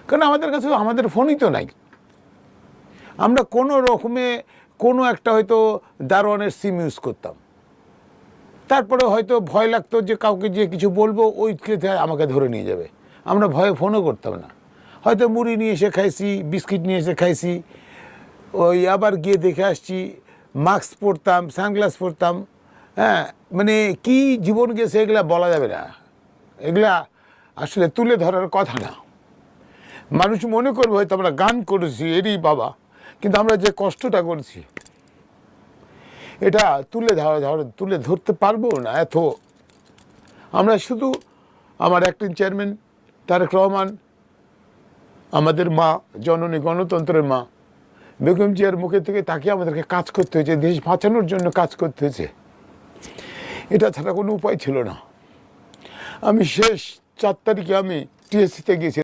কারণ আমাদের কাছে আমাদের ফোনই তো নাই। আমরা কোনো রকমে কোনো একটা হয়তো দারোয়ানের সিম ইউজ করতাম, তারপরে হয়তো ভয় লাগতো যে কাউকে যে কিছু বলবো ওই ক্ষেত্রে আমাকে ধরে নিয়ে যাবে, আমরা ভয়ে ফোনও করতাম না। হয়তো মুড়ি নিয়ে এসে খাইছি, বিস্কিট নিয়ে এসে খাইছি, ওই আবার গিয়ে দেখে আসছি, মাস্ক পরতাম, সানগ্লাস পরতাম। হ্যাঁ, মানে কি জীবন গেছে এগুলা বলা যাবে না, এগুলা আসলে তুলে ধরার কথা না। মানুষ মনে করবে হয়তো আমরা গান করেছি এরই বাবা, কিন্তু আমরা যে কষ্টটা করছি এটা তুলে ধরতে পারবো না। এত আমরা শুধু আমার অ্যাক্টিং চেয়ারম্যান তারেক রহমান, আমাদের মা, জননী গণতন্ত্রের মা বেগম জিয়ার মুখে থেকে তাকিয়ে আমাদেরকে কাজ করতে হয়েছে, দেশ বাঁচানোর জন্য কাজ করতে হয়েছে, এটা ছাড়া কোনো উপায় ছিল না। আমি শেষ 4 তারিখে আমি টিএসসিতে গিয়েছি।